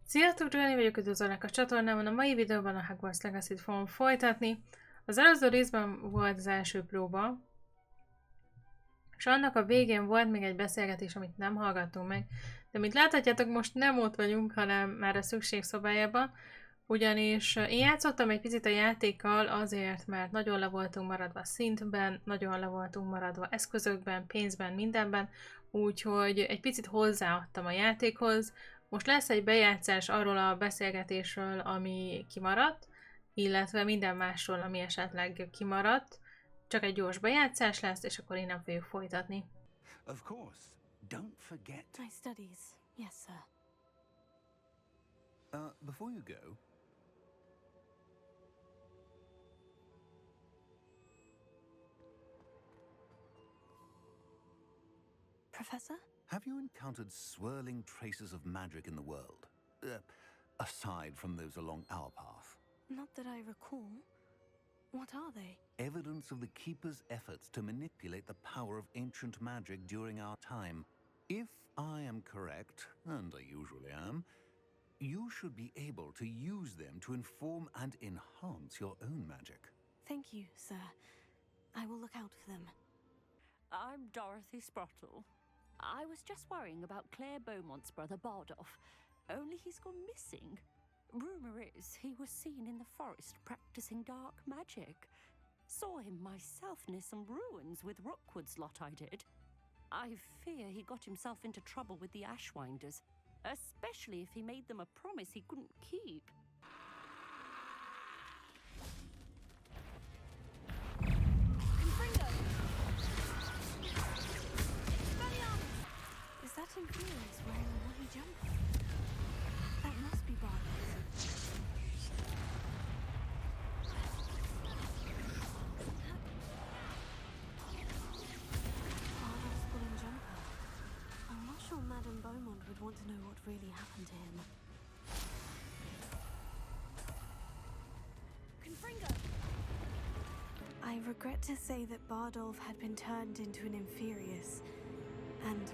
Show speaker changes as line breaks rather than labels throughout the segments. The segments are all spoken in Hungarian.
Sziasztok, Johnny vagyok, üdvözöllek a csatornámon. A mai videóban a Hogwarts Legacy-t fogom folytatni. Az előző részben volt az első próba, és annak a végén volt még egy beszélgetés, amit nem hallgattunk meg. De mint láthatjátok, most nem ott vagyunk, hanem már a szükségszobájában, ugyanis én játszottam egy picit a játékkal azért, mert nagyon le voltunk maradva szintben, nagyon le voltunk maradva eszközökben, pénzben, mindenben, úgyhogy egy picit hozzáadtam a játékhoz. Most lesz egy bejátszás arról a beszélgetésről, ami kimaradt, illetve minden másról, ami esetleg kimaradt. Csak egy gyors bejátszás lesz, és akkor innen fogjuk folytatni.
Of course. Don't forget.
My studies. Yes, sir.
Before you go,
Professor?
have you encountered swirling traces of magic in the world? Aside from those along our path.
Not that I recall. What are they?
Evidence of the Keeper's efforts to manipulate the power of ancient magic during our time. If I am correct, and I usually am, you should be able to use them to inform and enhance your own magic.
Thank you, sir. I will look out for them.
I'm Dorothy Sprottle. I was just worrying about Claire Beaumont's brother Bardolph, only he's gone missing. Rumour is he was seen in the forest practicing dark magic. Saw him myself near some ruins with Rookwood's lot I did. I fear he got himself into trouble with the Ashwinders, especially if he made them a promise he couldn't keep. Confringo!
Is that Imperius wearing a woolly jumper? That must be Bardolph. Bardolph's woolen jumper. I'm not sure Madame Beaumont would want to know what really happened to him.
Confringo!
I regret to say that Bardolph had been turned into an Imperius, and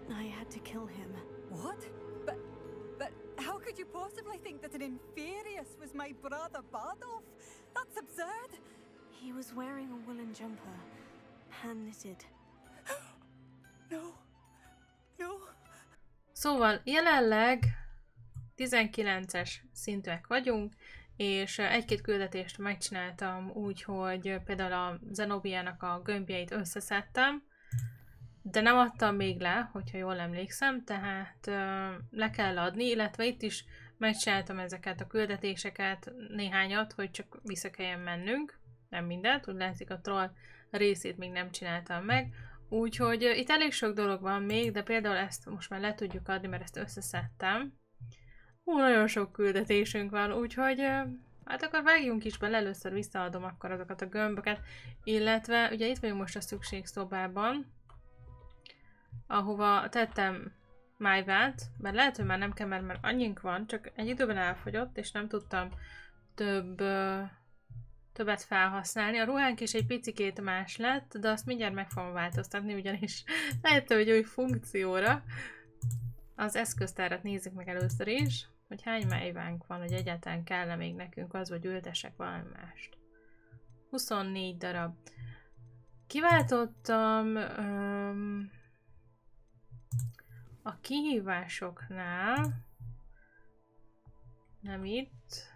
I had to kill him.
What? But how could you possibly think that an Inferius was my brother Bardolph? That's absurd!
He was wearing a woolen jumper, hand-knitted.
No. No.
Szóval jelenleg 19-es szintűek vagyunk, és egy-két küldetést megcsináltam úgy, hogy például a Zenobiának a gömbjeit összeszedtem, de nem adtam még le, hogyha jól emlékszem, tehát le kell adni, illetve itt is megcsináltam ezeket a küldetéseket, néhányat, hogy csak vissza kelljen mennünk, nem mindent, úgy látszik a troll részét még nem csináltam meg, úgyhogy itt elég sok dolog van még, de például ezt most már le tudjuk adni, mert ezt összeszedtem. Nagyon sok küldetésünk van, úgyhogy hát akkor vágjunk is bele, először visszaadom akkor azokat a gömböket, illetve ugye itt vagyunk most a szükségszobában, ahova tettem májvát, mert lehet, hogy már nem kell, mert annyink van, csak egy időben elfogyott, és nem tudtam többet felhasználni. A ruhánk is egy picikét más lett, de azt mindjárt meg fogom változtatni, ugyanis lehet, hogy új funkcióra. Az eszköztárat nézzük meg először is, hogy hány májvánk van, hogy egyáltalán kell még nekünk az, vagy ültessek valami mást. 24 darab. Kiváltottam a kihívásoknál, nem itt,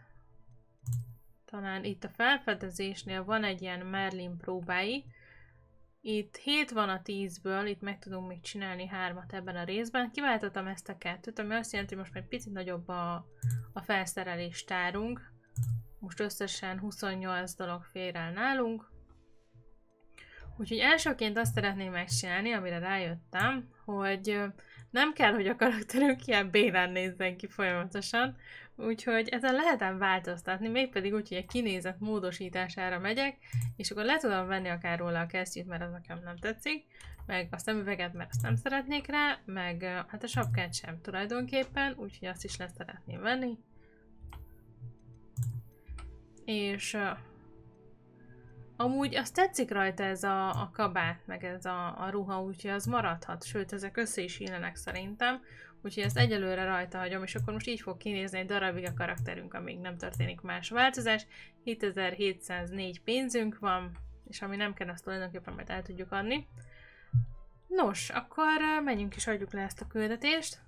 talán itt a felfedezésnél van egy ilyen Merlin próbái. Itt 7 van a 10-ből, itt meg tudunk még csinálni 3-at ebben a részben. Kiváltottam ezt a 2-t, ami azt jelenti, hogy most már picit nagyobb a felszerelés tárunk. Most összesen 28 dolog fér el nálunk. Úgyhogy elsőként azt szeretném megcsinálni, amire rájöttem, hogy nem kell, hogy a karakterünk ilyen bénán nézzen ki folyamatosan, úgyhogy ezen lehetem változtatni, mégpedig úgy, hogy a kinézet módosítására megyek, és akkor le tudom venni akár róla a kesztyűt, mert az nekem nem tetszik, meg a szemüveget, mert azt nem szeretnék rá, meg hát a sapkát sem tulajdonképpen, úgyhogy azt is le szeretném venni. És amúgy azt tetszik rajta ez a kabát, meg ez a ruha, úgyhogy az maradhat, sőt ezek össze is illenek szerintem. Úgyhogy ezt egyelőre rajta hagyom, és akkor most így fog kinézni egy darabig a karakterünk, amíg nem történik más változás. 7704 pénzünk van, és ami nem kell, azt tulajdonképpen majd el tudjuk adni. Nos, akkor menjünk és adjuk le ezt a küldetést.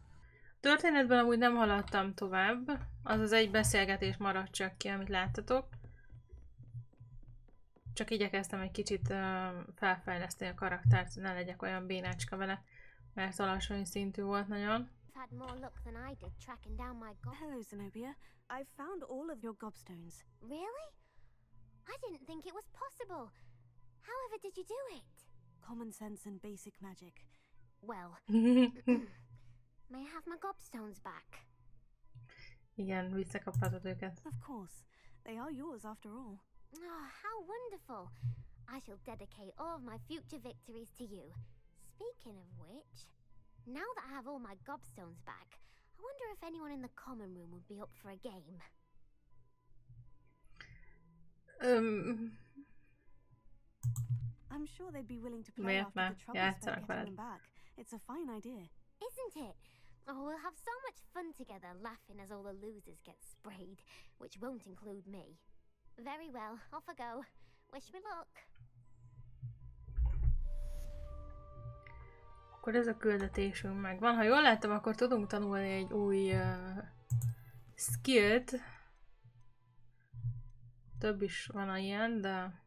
Történetben amúgy nem haladtam tovább, azaz egy beszélgetés maradt csak ki, amit láttatok. Csak igyekeztem egy kicsit felfejleszteni a karaktert, ne legyek olyan bénácska vele, mert alacsony szintű volt nagyon.
Hello, Zenobia. I've found all of your gobstones.
Really? I didn't think it was possible. However did you do it?
Common sense and basic magic.
Well, may I have my gobstones back?
Igen, visszakaphatod őket.
Of course. They are yours after all.
Oh, how wonderful. I shall dedicate all of my future victories to you. Speaking of which, now that I have all my gobstones back, I wonder if anyone in the common room would be up for a game.
I'm sure they'd be willing to play after the trouble spent getting them back. It's a fine idea.
Isn't it? Oh, we'll have so much fun together laughing as all the losers get sprayed, which won't include me. Very well, off I go. Wish me luck.
Akkor ez a küldetésünk megvan. Ha jól láttam, akkor tudunk tanulni egy új skillt. Több is van ilyen, de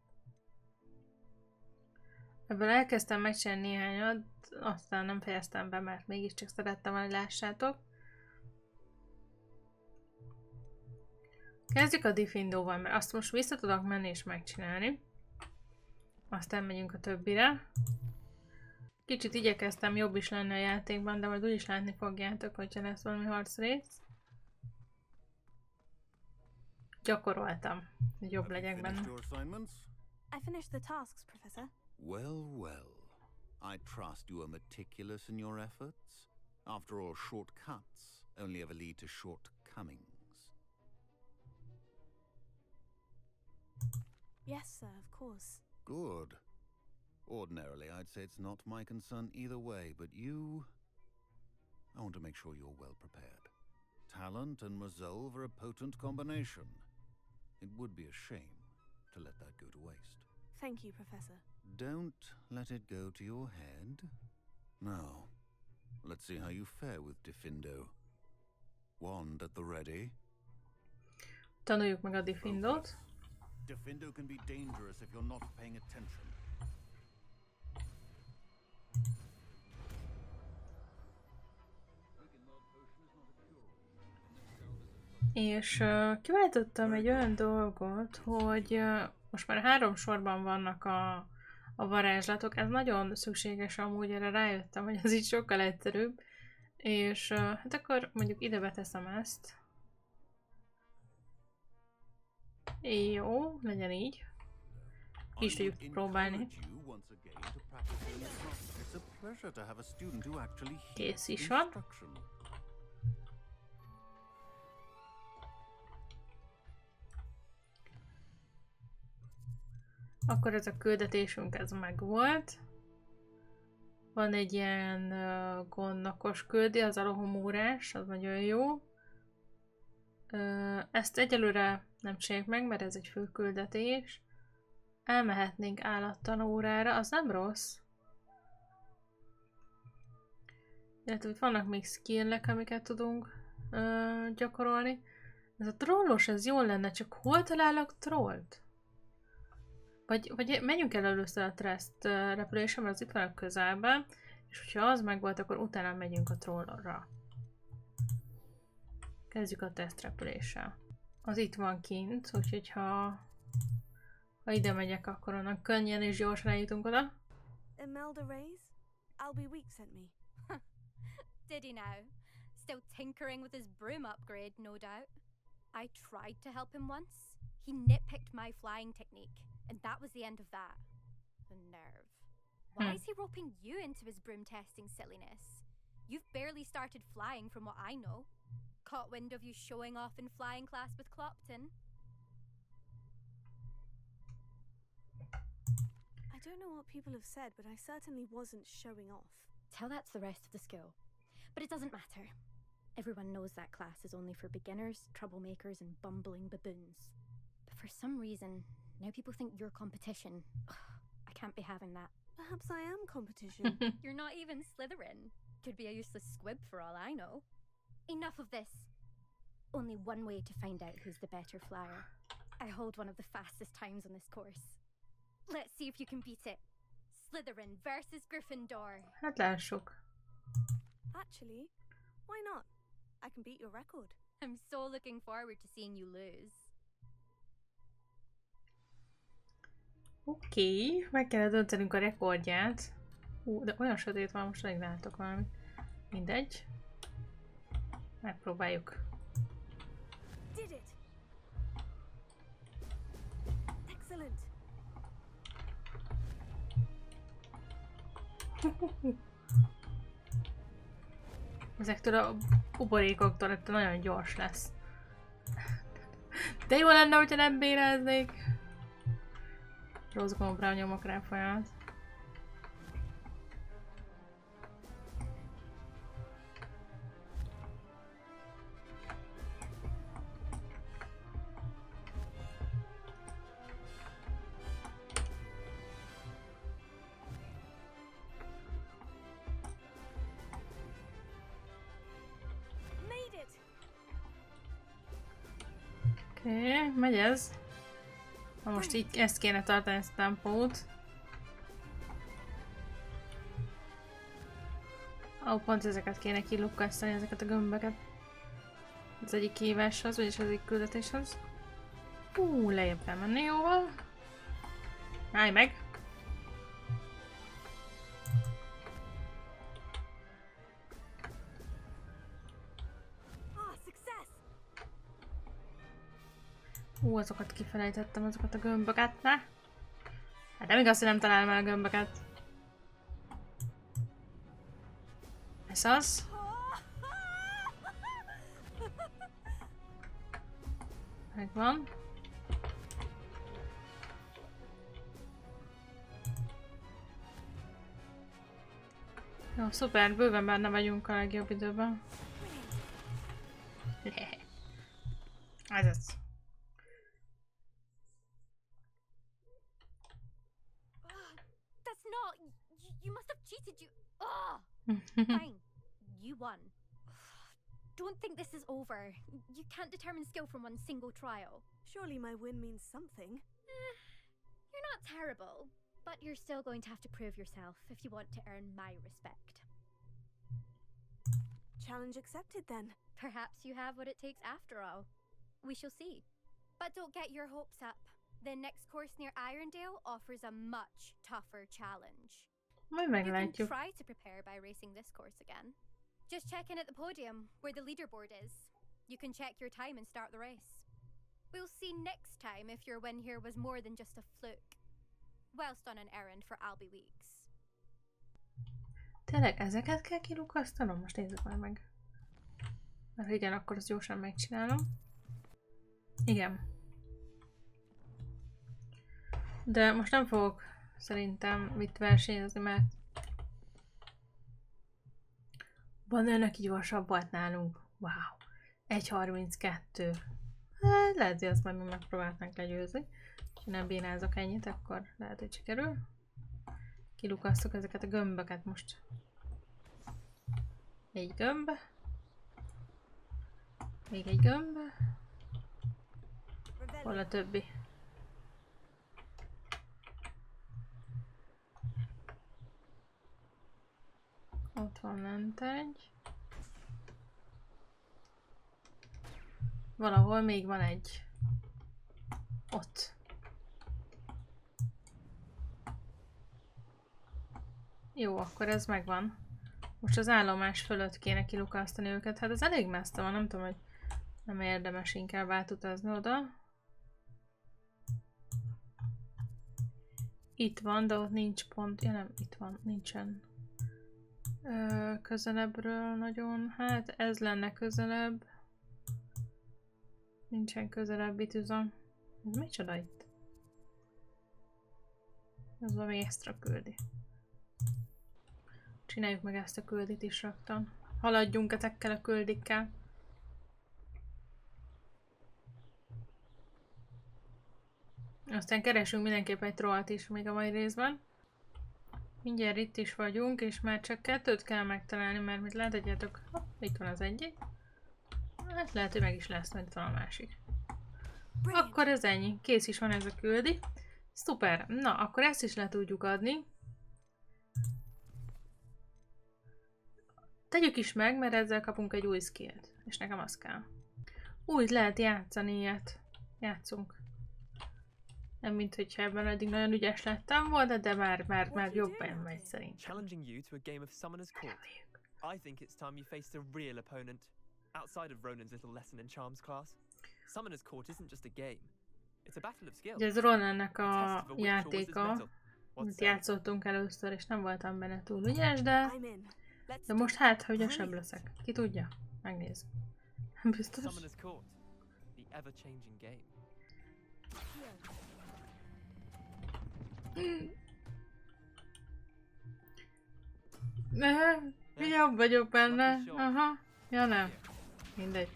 ebből elkezdtem megcsinálni néhányat, aztán nem fejeztem be, mert mégiscsak szerettem, hogy lássátok. Kezdjük a Diffindóval, mert azt most vissza tudok menni és megcsinálni. Aztán megyünk a többire. Kicsit igyekeztem jobb is lenni a játékban, de majd úgyis látni fogjátok, hogyha lesz valami harcrész. Gyakoroltam, hogy jobb legyek benne.
I finished the tasks, Professor.
Well, well. I trust you are meticulous in your efforts. After all, shortcuts only ever lead to shortcomings.
Yes, sir, of course.
Good. Ordinarily, I'd say it's not my concern either way, but I want to make sure you're well prepared. Talent and resolve are a potent combination. It would be a shame to let that go to waste.
Thank you, Professor.
Don't let it go to your head. Now, let's see how you fare with Diffindo. Wand at the ready.
Tanuljuk meg a Diffindót.
Diffindo can be dangerous if you're not paying attention.
És kiváltottam egy olyan dolgot, hogy most már 3 sorban vannak a varázslatok. Ez nagyon szükséges amúgy, erre rájöttem, hogy ez így sokkal egyszerűbb. És hát akkor mondjuk ide beteszem ezt. Jó, legyen így. Ki is tudjuk próbálni. Kész is van. Akkor ez a küldetésünk, ez megvolt. Van egy ilyen gondnokos küldi, az a rohamórás, az nagyon jó. Ezt egyelőre nem csináljuk meg, mert ez egy főküldetés. Elmehetnénk Állattanórára, az nem rossz. Illetve itt vannak még skillek, amiket tudunk gyakorolni. Ez a trollos, ez jól lenne, csak hol találok trollt? Vagy menjünk el először a Trust repülésre, mert az itt van a közelben, és hogyha az megvolt, akkor utána megyünk a trollra. Kezdjük a tesztrepüléssel. Az itt van kint, úgyhogy ha ide megyek, akkor onnan könnyen és gyorsan eljutunk oda.
Imelda Reyes? Albie sent me.
Did he now? Still tinkering with his broom upgrade, no doubt. I tried to help him once. He nitpicked my flying technique, and that was the end of that. The nerve. Why is he roping you into his broom testing silliness? You've barely started flying from what I know. Caught wind of you showing off in flying class with Clopton.
I don't know what people have said, but I certainly wasn't showing off.
Tell that to the rest of the school. But it doesn't matter. Everyone knows that class is only for beginners, troublemakers, and bumbling baboons. But for some reason, now people think you're competition. Ugh, I can't be having that.
Perhaps I am competition.
You're not even Slytherin. Could be a useless squib for all I know. Enough of this. Only one way to find out who's the better flyer. I hold one of the fastest times on this course. Let's see if you can beat it. Slytherin versus Gryffindor.
Hát lássuk.
Actually, why not? I can beat your record.
I'm so looking forward to seeing you lose.
Oké, meg kellett döntenünk a rekordját. De olyan sötét van, most alig látok valamit. Mindegy. Megpróbáljuk.
Did it. Excellent.
Ezektől a buborékoktól ettől nagyon gyors lesz. De jó lenne, hogyha nem béreznék. Rossz gombra nyomok rá folyamat. Oké, megy ez. Na most így ezt kéne tartani, ezt a tempót. Ó, pont ezeket kéne kilukkasztani, ezeket a gömböket. Az egyik kihíváshoz, vagyis az egyik küldetéshez. Lejjebb kell menni jóval. Állj meg! Azokat kifelejtettem, azokat a gömböket, ne? Hát nem igaz, hogy nem találom el a gömböket. Ez az? Megvan. Jó, szuper, bőven benne vagyunk a legjobb időben. Ez az.
You must have cheated, you. Oh! Fine. You won. Don't think this is over. You can't determine skill from one single trial.
Surely my win means something.
You're not terrible, but you're still going to have to prove yourself if you want to earn my respect.
Challenge accepted then.
Perhaps you have what it takes after all. We shall see. But don't get your hopes up. The next course near Irondale offers a much tougher challenge.
Majd
You can
meglátjuk.
try to prepare by racing this course again. Just check in at the podium, where the leaderboard is. You can check your time and start the race. We'll see next time if your win here was more than just a fluke. Whilst on an errand for Albie Weeks.
Tényleg ezeket kell kilukasztanom? Most nézzük már meg. Mert igen, akkor azt gyorsan megcsinálom. Igen. De most nem fogok szerintem itt versenyezni, mert van önök gyorsabb volt nálunk. Wow. 1.32. Hát, lehet, hogy azt majd mi megpróbálnánk legyőzni. Ha nem bénázok ennyit, akkor lehet, hogy sikerül. Kilukasztok ezeket a gömböket most. Egy gömb. Még egy gömb. Hol a többi? Ott van lent egy. Valahol még van egy. Ott. Jó, akkor ez megvan. Most az állomás fölött kéne kilukasztani őket. Hát ez elég messze van, nem tudom, hogy nem érdemes inkább átutazni oda. Itt van, de ott nincs pont. Ja nem, itt van, nincsen. Közelebbről nagyon. Hát ez lenne közelebb. Nincsen közelebbi tűzon. Ez micsoda itt? Ez valami extra küldi. Csináljuk meg ezt a küldit is raktam. haladjunk ezekkel a küldikkel. Aztán keresünk mindenképp egy trollt is még a mai részben. Mindjárt itt is vagyunk, és már csak 2 kell megtalálni, mert mit láthatjátok, itt van az egyik. Hát lehet, hogy meg is lesz, mert itt van a másik. Akkor ez ennyi. Kész is van ez a küldi. Szuper. Na, akkor ezt is le tudjuk adni. Tegyük is meg, mert ezzel kapunk egy új skillt. És nekem az kell. Úgy lehet játszani ilyet. Játszunk. Nem mint hogyha ebben eddig nagyon ügyes lettem volna, de már jobban megy szerintem.
Challenging you to a game of Summoner's Court. I think it's time you faced a real opponent. Outside of Ronan's little lesson in charms class. Summoner's Court isn't just a game. It's a battle of skills.
Ez Ronannek a játéka, amit játszottunk először, és nem voltam benne túl ügyes, de most hát, hogy ügyesebb leszek. Ki tudja? Megnézzük. Biztos.
Summoner's Court, the ever-changing game.
Jobb vagyok benne. Aha. Ja nem. Mindegy.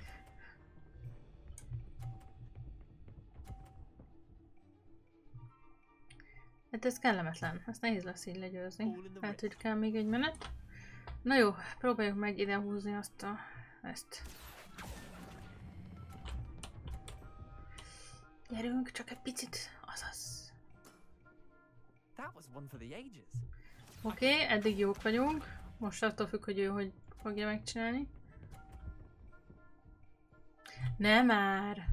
Hát ez kellemetlen. Ezt nehéz lesz így legyőzni. Lehet, hogy kell még egy menet. Na jó, próbáljuk meg ide húzni ezt. Gyerünk, csak egy picit. Azaz. Oké, eddig jók vagyunk. Most attól függ, hogy ő hogy fogja megcsinálni. Nem már!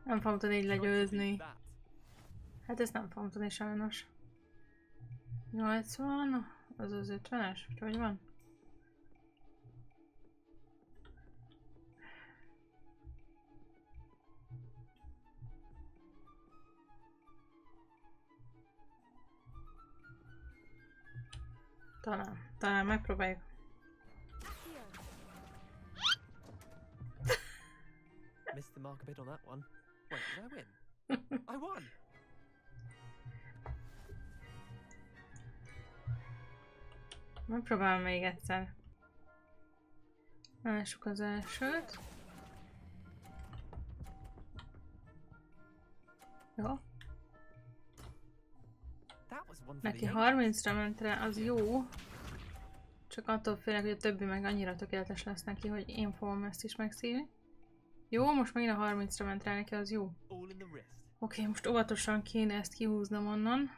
Nem fogom tudni így legyőzni. Hát ezt nem fogom tudni sajnos. 80, az az 50-es, hogy van? Talán megpróbáljuk.
Missed the mark a bit on that one. Wait, did I win? I won!
Megpróbálom még egyszer. Lássuk az elsőt. Jó. Neki 30-ra ment rá, az jó. Csak attól félek, hogy a többi meg annyira tökéletes lesz neki, hogy én fogom ezt is megszívni. Jó, most megint a 30-ra ment rá neki, az jó. Oké, most óvatosan kéne ezt kihúznom onnan.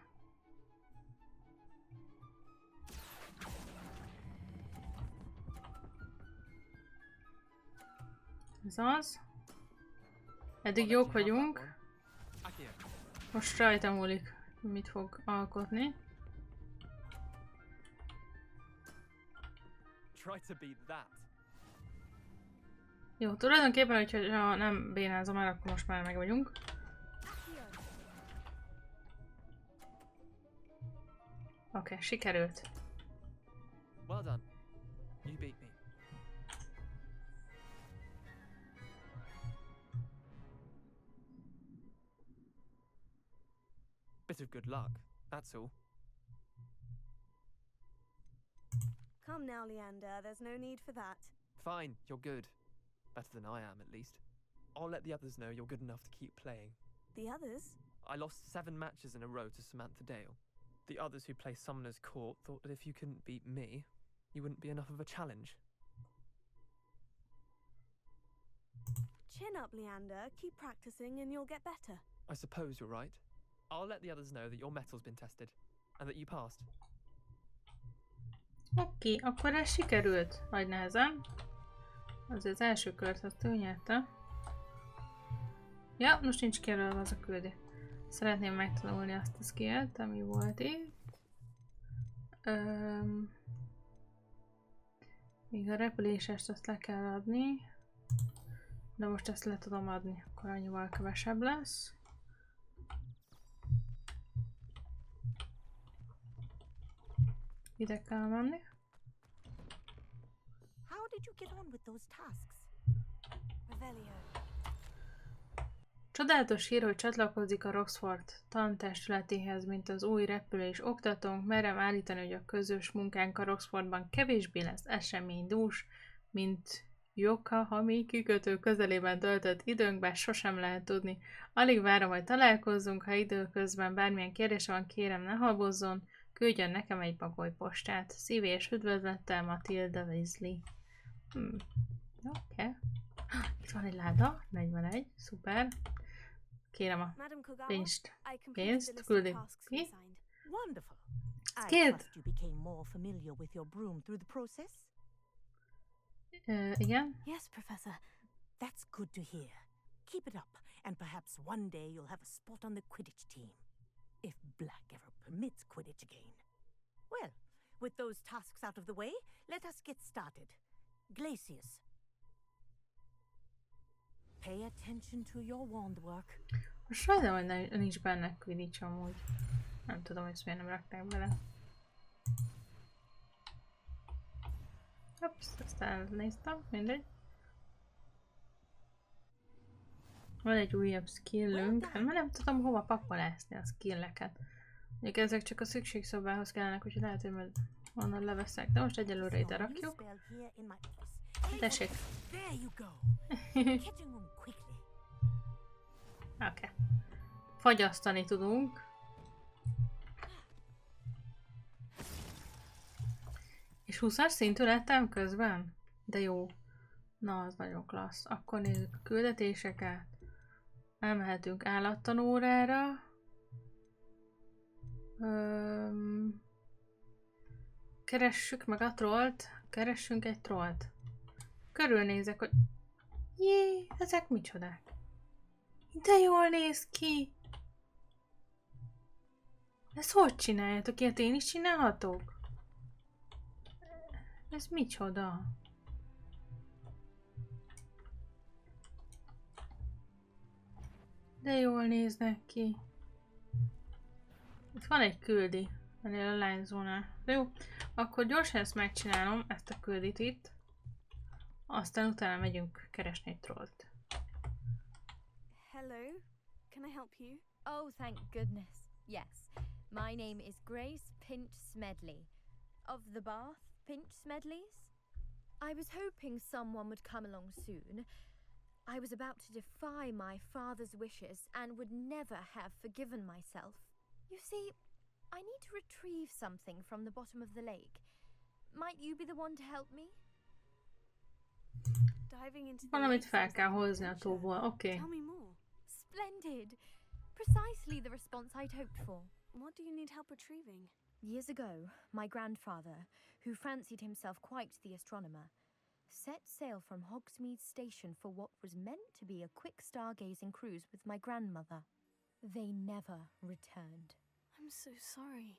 Ez az. Eddig jók vagyunk. Most rajta múlik, mit fog alkotni. Jó, tulajdonképpen, hogyha nem bénázom el, akkor most már meg vagyunk. Oké, sikerült.
Well done. You beat me. Bit of good luck, that's all.
Come now, Leander, there's no need for that.
Fine, you're good. Better than I am, at least. I'll let the others know you're good enough to keep playing.
The others?
I lost 7 matches in a row to Samantha Dale. The others who play Summoner's Court thought that if you couldn't beat me, you wouldn't be enough of a challenge.
Chin up, Leander. Keep practicing and you'll get better.
I suppose you're right. I'll let the others know that your metal's been tested, and that you passed.
Oké, akkor ez sikerült. Nagy nehezen. Azért az első kört azt ő nyerte. Ja, most nincs kijelölve az a küldi. Szeretném megtanulni azt a skillt, ami volt itt. Még a repülésest azt le kell adni. De most ezt le tudom adni, akkor annyival kevesebb lesz. Ide kell menni.
How did you get on with those tasks?
Revelio.
Csodálatos hír, hogy csatlakozik a Roxford tantestületéhez, mint az új repülő és oktatónk. Merem állítani, hogy a közös munkánk a Roxfordban kevésbé lesz eseménydús, mint Yokohama kikötő közelében töltött időnk, bár sosem lehet tudni. Alig várom, hogy találkozzunk, ha időközben bármilyen kérdése van, kérem ne habozzon, küldjön nekem egy bagolypostát. Szívélyes üdvözlettel, Matilda Weasley. Oké. Itt van egy láda, 41, szuper. Kérem a pénzt, küldi ki.
Wonderful. I
Kid.
trust you became more familiar with your broom through the process?
Igen.
Yes, Professor.
That's good to hear. Keep it up, and perhaps one day you'll have a spot on the Quidditch team. If Black ever permits Quidditch again. Well, with those tasks out of the way, let us get started. Glacius. Pay attention to your wand work.
Sajnálom, hogy nincs benne Quidditch amúgy. Nem tudom, hogy ezt miért nem rakták bele. Ups, ezt elnéztem, mindegy. Van egy újabb skillünk, hát már nem tudom hova pakolászni a skilleket. Mondjuk ezek csak a szükségszobához kellenek, úgyhogy lehet, hogy majd onnan leveszek. De most egyelőre ide rakjuk. Tessék. Oké. Fagyasztani tudunk. És 20-as szintű lettem közben? De jó. Na, az nagyon klassz. Akkor nézzük a küldetéseket. Elmehetünk állattanórára. Keressük meg a trollt. Keressünk egy trollt. Körülnézek, hogy... Jé, ezek micsodák? De jól néz ki! Ezt hogy csináljátok? Ilyet én is csinálhatok? Ez micsoda? De jól néznek ki. Itt van egy küldi, ennél a lányzónál. De jó, akkor gyorsan ezt megcsinálom, ezt a küldit itt. Aztán utána megyünk keresni egy trollt.
Hello, can I help you?
Oh, thank goodness. Yes. My name is Grace Pinch Smedley. Of the Bath Pinch Smedleys? I was hoping someone would come along soon. I was about to defy my father's wishes and would never have forgiven myself. You see, I need to retrieve something from the bottom of the lake. Might you be the one to help me?
Diving into the
Valamit
lake
fel
sounds
kell
like an
hozni a
adventure.
tóból, oké.
Tell me more.
Splendid! Precisely the response I'd hoped for.
What do you need help retrieving?
Years ago, my grandfather, who fancied himself quite the astronomer, set sail from Hogsmeade Station for what was meant to be a quick stargazing cruise with my grandmother. They never returned.
I'm so sorry.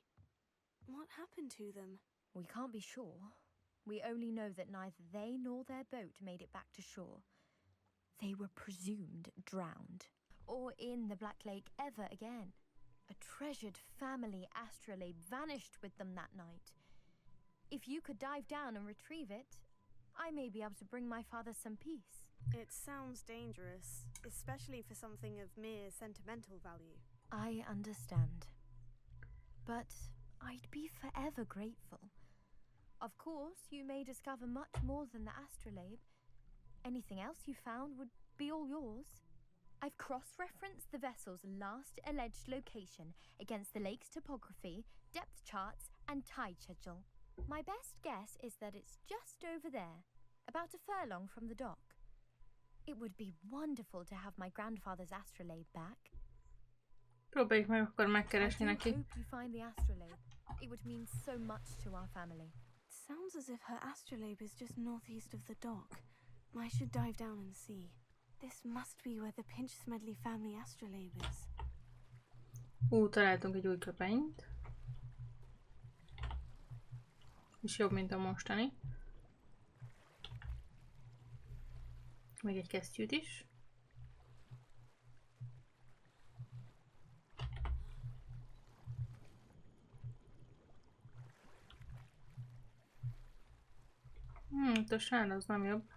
What happened to them?
We can't be sure. We only know that neither they nor their boat made it back to shore. They were presumed drowned, or in the Black Lake ever again. A treasured family astrolabe vanished with them that night. If you could dive down and retrieve it, I may be able to bring my father some peace.
It sounds dangerous, especially for something of mere sentimental value.
I understand. But I'd be forever grateful. Of course, you may discover much more than the astrolabe. Anything else you found would be all yours. I've cross-referenced the vessel's last alleged location against the lake's topography, depth charts, and tide schedule. My best guess is that it's just over there, about a furlong from the dock. It would be wonderful to have my grandfather's astrolabe back.
Próbáljuk meg akkor megkeresni
I do
neki.
hope you find the astrolabe. It would mean so much to our family.
It sounds as if her astrolabe is just northeast of the dock. I should dive down and see. This must be where the Pinch Smedley family astrolabe is.
Találtunk egy új köpenyt. És jobb, mint a mostani. Még egy kesztyűt is. A sár az nem jobb.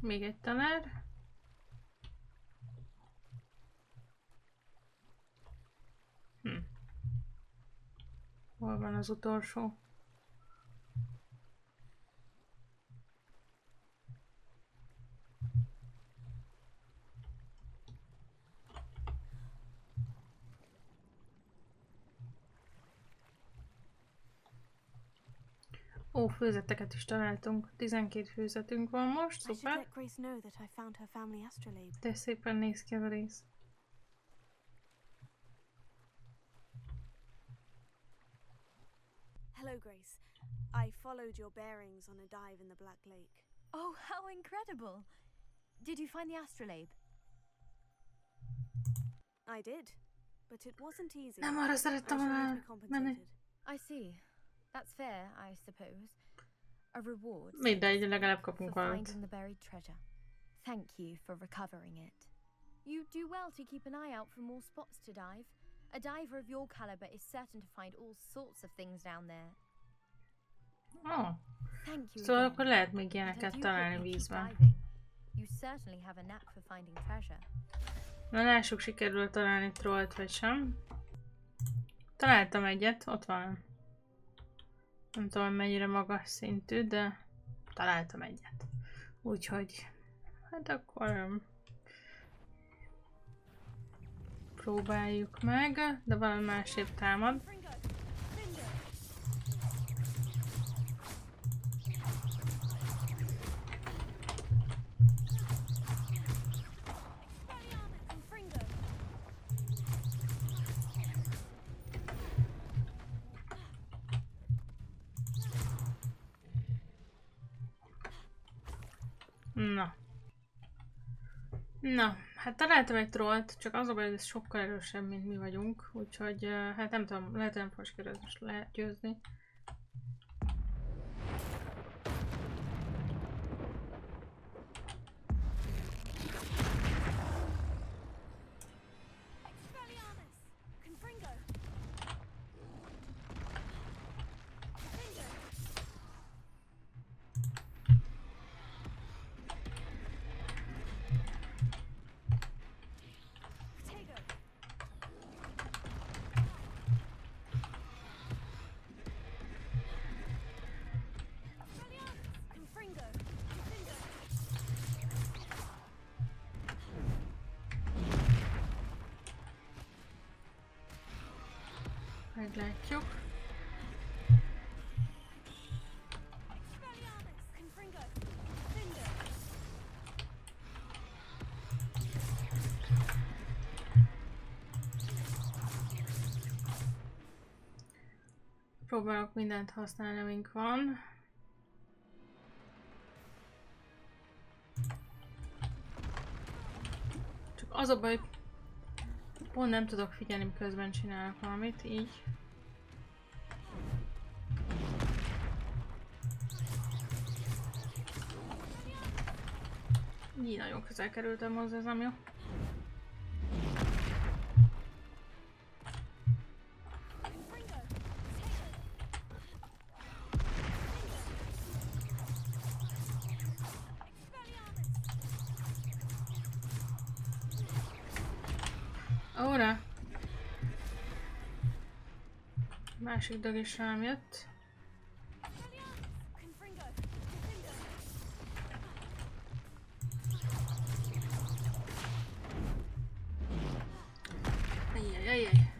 még egy tanár. Hol van az utolsó? Ó, főzeteket is találtunk. 12 főzetünk van most, szuper. De szépen néz ki ez a rész.
Hello, Grace. I followed your bearings on a dive in the Black Lake.
Oh, how incredible! Did you find the astrolabe?
I did, but it wasn't easy.
Nem arra szerettem volna menni.
I see. That's fair, I suppose. A reward
Mindegy, legalább kapunk
for
valamit.
finding the buried treasure. Thank you for recovering it. You do well to keep an eye out for more spots to dive. A diver of your caliber is certain to find all sorts of things down there.
Oh.
Thank you.
Szóval
again.
akkor lehet még
And I
ilyeneket
do
találni
hope you keep
vízben.
diving. You certainly have a knack for finding treasure.
Na lássuk, sikerül találni trollt vagy sem. Találtam egyet, ott van. Nem tudom, mennyire magas szintű, de találtam egyet. Úgyhogy, hát akkor próbáljuk meg, de valami másképp támad. Na, hát találtam egy trollt, csak az a baj, hogy ez sokkal erősebb, mint mi vagyunk, úgyhogy hát nem tudom, lehet nem fogok sikerülni most legyőzni. Meglátjuk. Próbálok mindent használni, amink van. Csak az a baj, pont nem tudok figyelni, miközben csinálok valamit, így. Így nagyon közel kerültem hozzá, ez nem jó. Óra! Másik dög is rám jött. Ajjajajjaj.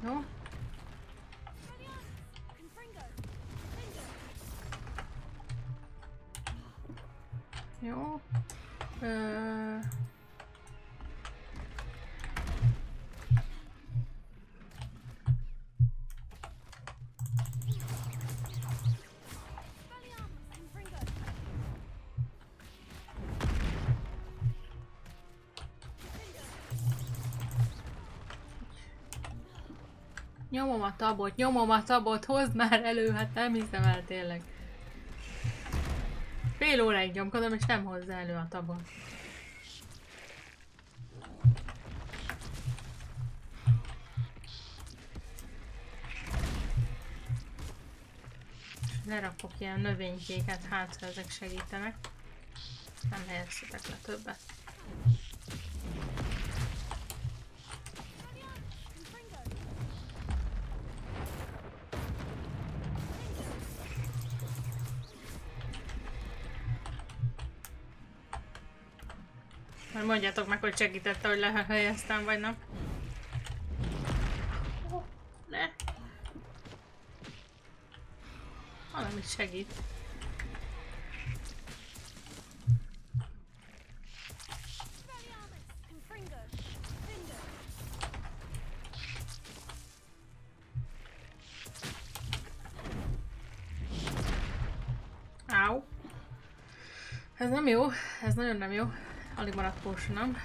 Jó. Jó. Nyomom a tabot, hozd már elő, hát nem hiszem el tényleg. Fél óráig nyomkodom, és nem hozza elő a tabot. Lerakok ilyen növénykéket, hát ha ezek segítenek. Nem helyeztetek le többet. Majd mondjátok meg, hogy segítette, hogy lehelyeztem, vagy nem. Ne! Valamit segít. Áú. Ez nem jó, ez nagyon nem jó. Alig maradt potionom.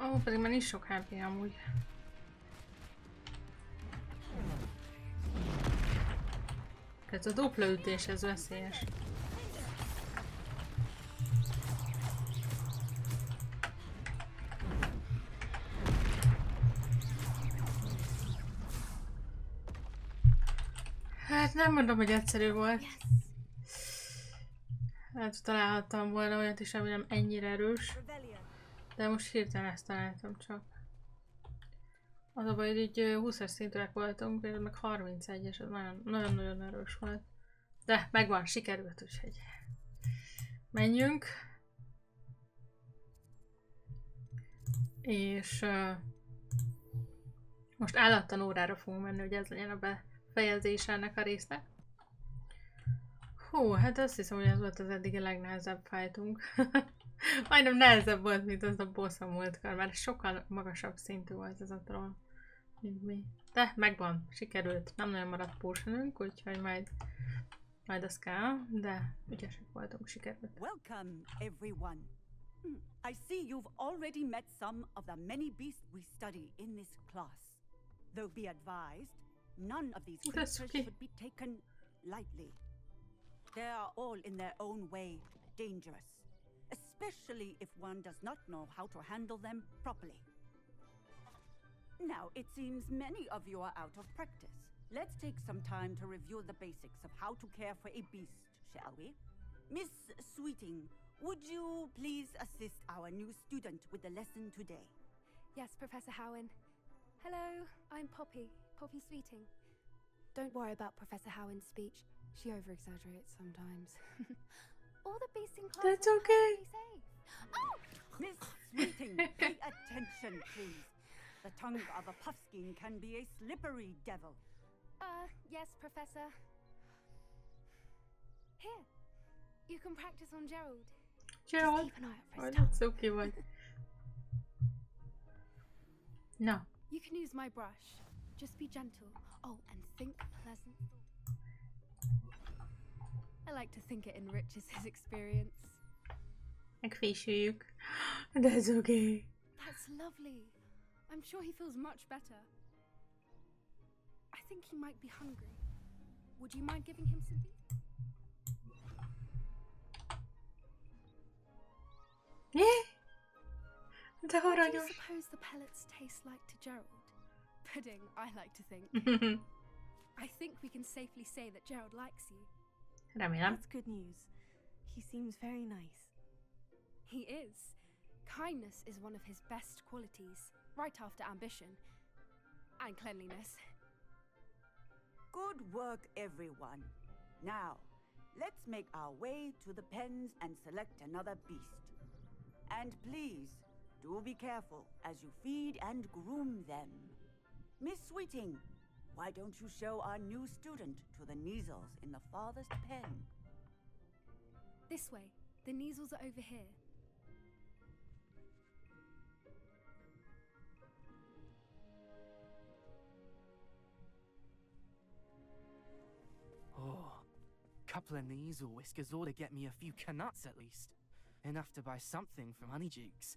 Ó, pedig már nincs sok HP amúgy. Ez a dupla ütés, ez veszélyes. Hát nem mondom, hogy egyszerű volt. Hát találhattam volna olyat is, ami nem ennyire erős. De most hirtelen ezt találtam csak. Az a baj, hogy így 20-as szintűek voltunk, például meg 31-es, ez nagyon-nagyon erős volt. De megvan, sikerült, úgyhogy menjünk. És most állattanórára fogunk menni, hogy ez legyen a befejezése ennek a résznek. Hú, hát azt hiszem, hogy ez volt az eddigi legnehezebb fightunk. Majdnem nehezebb volt, mint az a boss a múltkor, mert sokkal magasabb szintű volt ez a troll, mint mi. De megvan, sikerült. Nem nagyon maradt potionünk, úgyhogy majd az kell, de ügyesek voltunk, sikerült.
Welcome, everyone. I see you've already met some of the many beasts we study in this class. Though be advised, none of these creatures should be taken lightly. They are all in their own way dangerous, especially if one does not know how to handle them properly. Now, it seems many of you are out of practice. Let's take some time to review the basics of how to care for a beast, shall we? Miss Sweeting, would you please assist our new student with the lesson today?
Yes, Professor Howen. Hello, I'm Poppy Sweeting. Don't worry about Professor Howen's speech. She over-exaggerates sometimes. All the beasts in class
That's okay.
safe. Oh!
Miss Sweeting, pay attention, please. The tongue of a puffskein can be a slippery devil.
Yes, Professor. Here, you can practice on Gerald.
Gerald?
Just keep an eye out for
Oh,
his
that's
tongue.
so cute. No.
You can use my brush. Just be gentle. Oh, and think pleasant thoughts. I like to think it enriches his experience.
Megfésüljük. That's okay.
That's lovely. I'm sure he feels much better. I think he might be hungry. Would you mind giving him some beef?
Yeah. De
What do you
aranyos.
suppose the pellets taste like to Gerald? Pudding, I like to think. I think we can safely say that Gerald likes you.
Remélem.
That's good news. He seems very nice. He is. Kindness is one of his best qualities, right after ambition and cleanliness.
Good work, everyone. Now, let's make our way to the pens and select another beast. And please, do be careful as you feed and groom them. Miss Sweeting, why don't you show our new student to the Neasels in the farthest pen?
This way. The measles are over here.
Oh, couple of nasal whiskers ought to get me a few canuts at least. Enough to buy something from Honeydukes.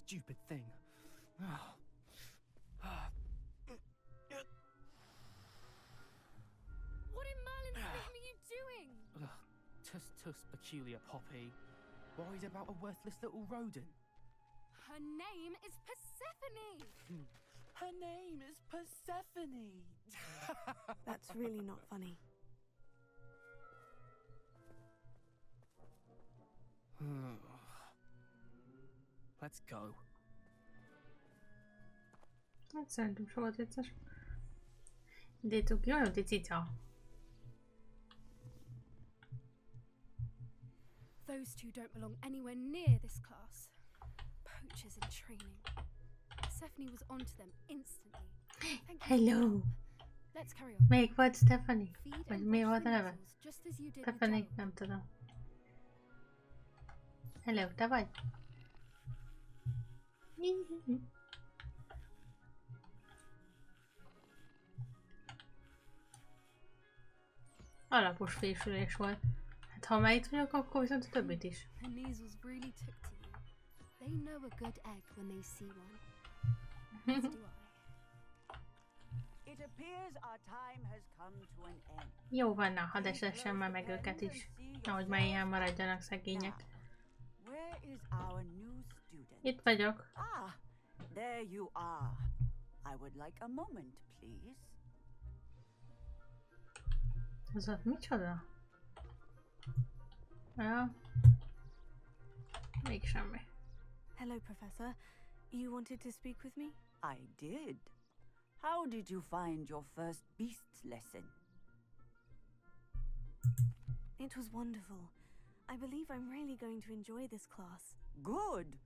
Stupid thing.
What in Merlin's name are you doing?
Tuss peculiar Poppy. Worried about a worthless little rodent.
Her name is Persephone!
Her name is Persephone!
That's really not funny.
Let's go.
Hát szerintem sokat vicces. De cuki, olyan ti cica.
Those two don't belong anywhere near this class. Poachers in training. Persephone was onto them instantly.
Hello.
Let's carry on.
Melyik volt Stephanie?
Feed
Vagy
and
mi
brush
volt
the
a neve?
measles, just as you did with
Stephanie?
Joe.
Nem tudom. Hello, te vagy? Alapos fésülés volt. Hát ha már itt vagyok, akkor viszont a többit is.
The measles really took to you. They know a good egg when they see one. As do I.
It appears our time has come to an end.
Jó van, na, hadd esessen már meg őket is. Ahogy már ilyen maradjanak szegények.
Where is our new student?
Itt vagyok.
Ah, there you are. I would like a moment, please.
Az ott micsoda? Ja. Még semmi.
Hello, Professor. You wanted to speak with me?
I did. How did you find your first beasts lesson?
It was wonderful. I believe I'm really going to enjoy this class.
Good.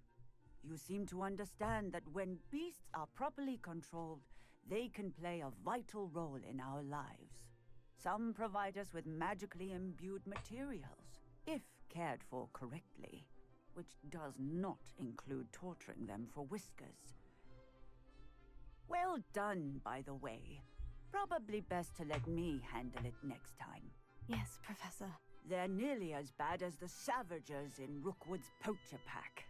You seem to understand that when beasts are properly controlled, they can play a vital role in our lives. Some provide us with magically imbued materials, if cared for correctly, which does not include torturing them for whiskers. Well done, by the way. Probably best to let me handle it next time.
Yes, Professor.
They're nearly as bad as the Savagers in Rookwood's poacher pack.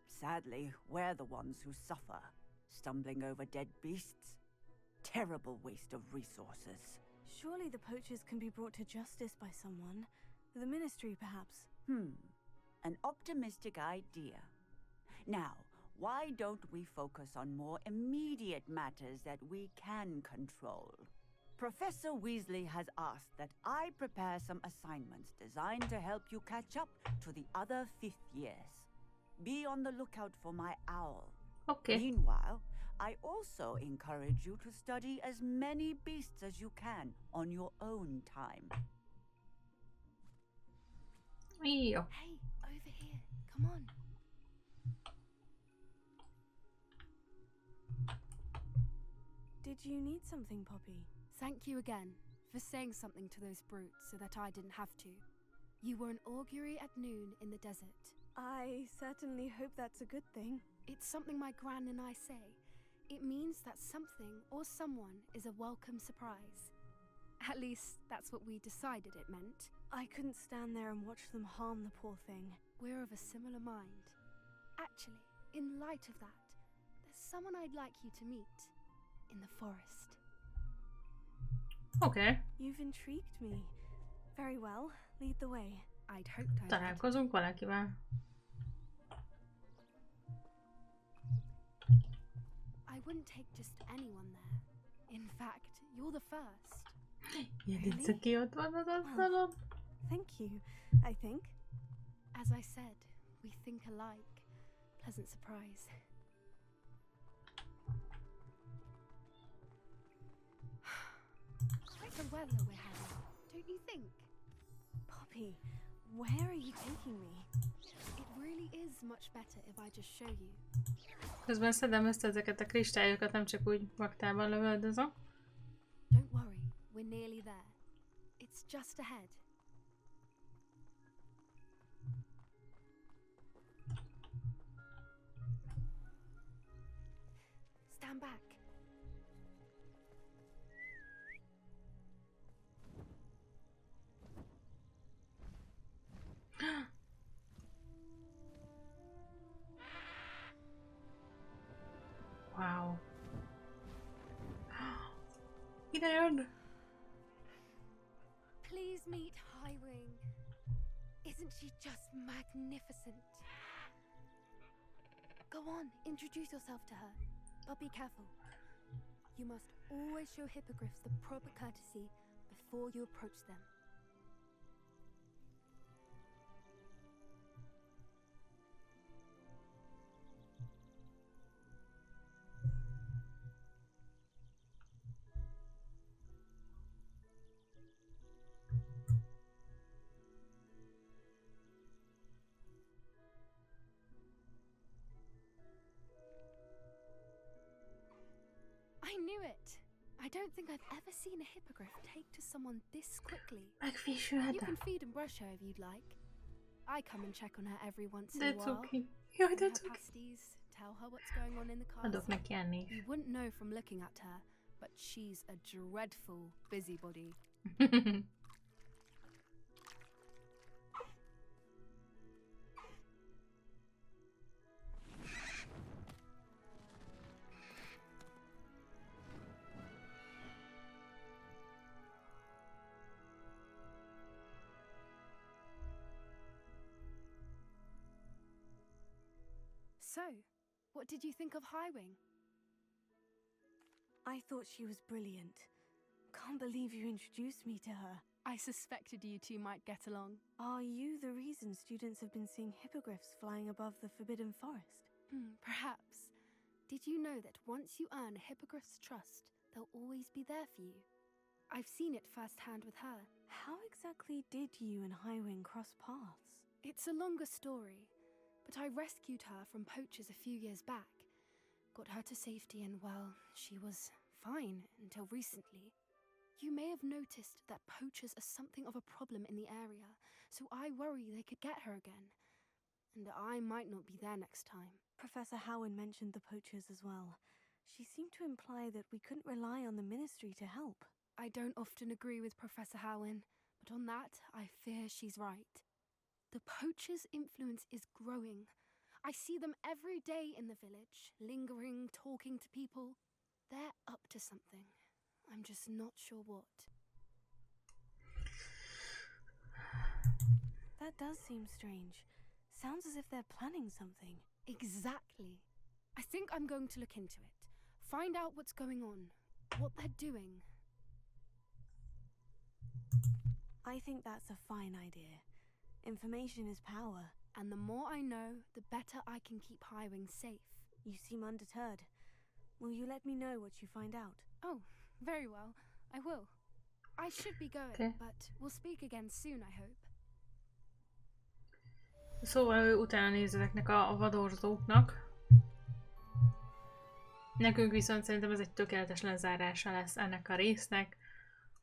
Sadly, we're the ones who suffer, stumbling over dead beasts. Terrible waste of resources.
Surely the poachers can be brought to justice by someone. The Ministry, perhaps.
An optimistic idea. Now, why don't we focus on more immediate matters that we can control? Professor Weasley has asked that I prepare some assignments designed to help you catch up to the other 5th years. Be on the lookout for my owl.
Okay.
Meanwhile, I also encourage you to study as many beasts as you can on your own time.
Jó.
Hey, over here. Come on.
Did you need something, Poppy?
Thank you again for saying something to those brutes so that I didn't have to. You were an augury at noon in the desert.
I certainly hope that's a good thing.
It's something my gran and I say. It means that something or someone is a welcome surprise. At least, that's what we decided it meant.
I couldn't stand there and watch them harm the poor thing.
We're of a similar mind. Actually, in light of that, there's someone I'd like you to meet. In the forest.
Okay.
You've intrigued me. Very well. Lead the way.
I'd hoped I would.
Találkozunk valakivel.
I wouldn't take just anyone there. In fact, you're the first.
Jelica ki ott van az asztalon.
Thank you, I think.
As I said, we think alike. Pleasant surprise. Quite the weather we're having, don't you think?
Poppy, where are you taking me?
It really is much better if I just show you.
Közben szedem össze ezeket a kristályokat, nem csak úgy vaktában lövöldözöm.
We're nearly there. It's just ahead. Stand back.
Wow. Ide jön!
Please meet Highwing. Isn't she just magnificent? Go on, introduce yourself to her. But be careful. You must always show hippogriffs the proper courtesy before you approach them. I knew it! I don't think I've ever seen a hippogriff take to someone this quickly. You can feed and brush her if you'd like. I come and check on her every once in a while.
That's okay. Jaj, that's okay.
Pasties, tell her what's going on in the
Adok
castle.
neki enni.
You wouldn't know from looking at her, but she's a dreadful busybody. So, what did you think of Highwing?
I thought she was brilliant. Can't believe you introduced me to her.
I suspected you two might get along.
Are you the reason students have been seeing hippogriffs flying above the Forbidden Forest?
Perhaps. Did you know that once you earn a hippogriff's trust, they'll always be there for you? I've seen it firsthand with her.
How exactly did you and Highwing cross paths?
It's a longer story, but I rescued her from poachers a few years back. Got her to safety and, well, she was fine until recently. You may have noticed that poachers are something of a problem in the area, so I worry they could get her again. And I might not be there next time.
Professor Howen mentioned the poachers as well. She seemed to imply that we couldn't rely on the Ministry to help.
I don't often agree with Professor Howen, but on that, I fear she's right. The poachers' influence is growing. I see them every day in the village, lingering, talking to people. They're up to something. I'm just not sure what.
That does seem strange. Sounds as if they're planning something.
Exactly. I think I'm going to look into it. Find out what's going on, what they're doing.
I think that's a fine idea. Information is power.
And the more I know, the better I can keep Highwing safe.
You seem undeterred. Will you let me know what you find out?
Oh, very well. I will. I should be going,
okay.
But we'll speak again soon, I hope.
Szóval ő utána néz ezeknek a vadorzóknak. Nekünk viszont szerintem ez egy tökéletes lezárása lesz ennek a résznek.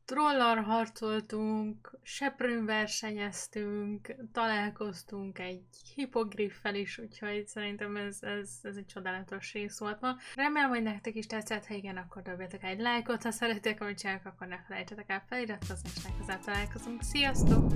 Trollal harcoltunk, seprőn versenyeztünk, találkoztunk egy hippogriffel is, úgyhogy szerintem ez egy csodálatos rész volt ma. Remélem, hogy nektek is tetszett, ha igen, akkor dobjatok egy lájkot, ha szeretitek, amit csinálok, akkor ne felejtsetek el feliratkozni, és legközelebb találkozunk. Sziasztok!